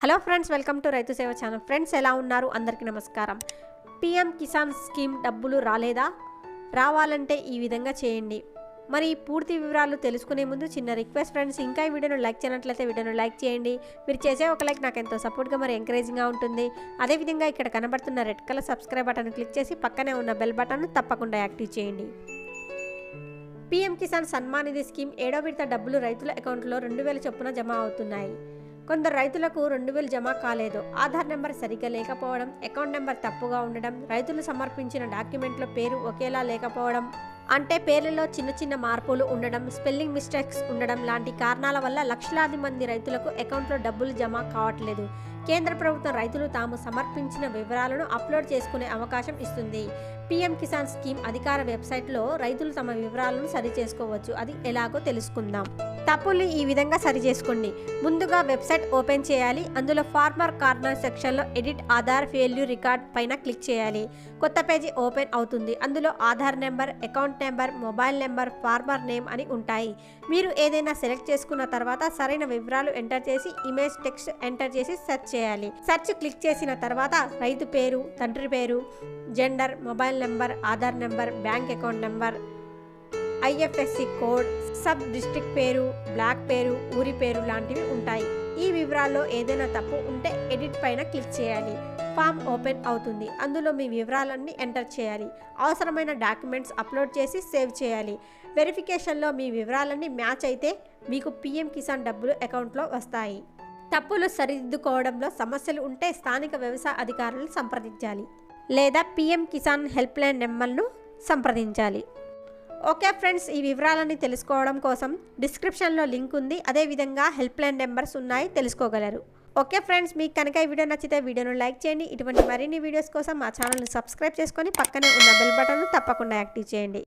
Hello friends, welcome to రైతు సేవ channel. Friends, ఎలా ఉన్నారు? అందరికీ నమస్కారం. పీఎం కిసాన్ స్కీమ్ డబ్బులు రాలేదా? రావాలంటే ఈ విధంగా చేయండి. మరి పూర్తి వివరాలు తెలుసుకునే ముందు చిన్న రిక్వెస్ట్ ఫ్రెండ్స్, ఇంకా ఈ వీడియోను లైక్ చేయనట్లయితే వీడియోను లైక్ చేయండి. మీరు చేసే ఒక లైక్ నాకు ఎంతో సపోర్ట్గా మరి ఎంకరేజింగ్గా ఉంటుంది. అదేవిధంగా ఇక్కడ కనబడుతున్న red colour subscribe button click చేసి పక్కనే ఉన్న బెల్ బటన్ను తప్పకుండా యాక్టివ్ చేయండి. పీఎం కిసాన్ సన్మాన్ నిధి స్కీమ్ 7వ విడత డబ్బులు రైతుల అకౌంట్లో 2000 చొప్పున జమ అవుతున్నాయి. కొందరు రైతులకు 2000 జమ కాలేదు. ఆధార్ నెంబర్ సరిగ్గా లేకపోవడం, అకౌంట్ నెంబర్ తప్పుగా ఉండడం, రైతులు సమర్పించిన డాక్యుమెంట్లో పేరు ఒకేలా లేకపోవడం, అంటే పేర్లలో చిన్న చిన్న మార్పులు ఉండడం, స్పెల్లింగ్ మిస్టేక్స్ ఉండడం లాంటి కారణాల వల్ల లక్షలాది మంది రైతులకు అకౌంట్లో డబ్బులు జమ కావట్లేదు. కేంద్ర ప్రభుత్వం రైతులు తాము సమర్పించిన వివరాలను అప్లోడ్ చేసుకునే అవకాశం ఇస్తుంది. పీఎం కిసాన్ స్కీమ్ అధికార వెబ్సైట్లో రైతులు తమ వివరాలను సరిచేసుకోవచ్చు. అది ఎలాగో తెలుసుకుందాం. తప్పుల్ని ఈ విధంగా సరిచేసుకోండి. ముందుగా వెబ్సైట్ ఓపెన్ చేయాలి. అందులో ఫార్మర్ కార్నర్ సెక్షన్లో ఎడిట్ ఆధార్ ఫెయిల్యూర్ రికార్డ్ పైన క్లిక్ చేయాలి. కొత్త పేజీ ఓపెన్ అవుతుంది. అందులో Aadhaar number, account number, mobile number, farmer name అని ఉంటాయి. మీరు ఏదైనా సెలెక్ట్ చేసుకున్న తర్వాత సరైన వివరాలు ఎంటర్ చేసి ఇమేజ్ టెక్స్ట్ ఎంటర్ చేసి సెర్చ్ చేయాలి. సెర్చ్ క్లిక్ చేసిన తర్వాత రైతు పేరు, తండ్రి పేరు, gender, mobile number, Aadhaar number, bank account number, IFSC code, sub district పేరు, బ్లాక్ పేరు, ఊరి పేరు లాంటివి ఉంటాయి. ఈ వివరాల్లో ఏదైనా తప్పు ఉంటే ఎడిట్ పైన క్లిక్ చేయాలి. ఫామ్ ఓపెన్ అవుతుంది. అందులో మీ వివరాలన్నీ ఎంటర్ చేయాలి. అవసరమైన డాక్యుమెంట్స్ అప్లోడ్ చేసి సేవ్ చేయాలి. వెరిఫికేషన్లో మీ వివరాలన్నీ మ్యాచ్ అయితే మీకు పీఎం కిసాన్ డబ్బులు అకౌంట్లో వస్తాయి. తప్పులు సరిదిద్దుకోవడంలో సమస్యలు ఉంటే స్థానిక వ్యవసాయ అధికారులను సంప్రదించాలి లేదా పీఎం కిసాన్ హెల్ప్ లైన్ నెంబర్ను సంప్రదించాలి. ఓకే ఫ్రెండ్స్, ఈ వివరాలన్నీ తెలుసుకోవడం కోసం డిస్క్రిప్షన్లో లింక్ ఉంది. అదేవిధంగా హెల్ప్ లైన్ నెంబర్స్ ఉన్నాయి, తెలుసుకోగలరు. ఓకే ఫ్రెండ్స్, మీకు కనుక ఈ వీడియో నచ్చితే వీడియోను లైక్ చేయండి. ఇటువంటి మరిన్ని వీడియోస్ కోసం మా ఛానల్ని సబ్స్క్రైబ్ చేసుకొని పక్కనే ఉన్న బెల్ బటన్ను తప్పకుండా యాక్టివ్ చేయండి.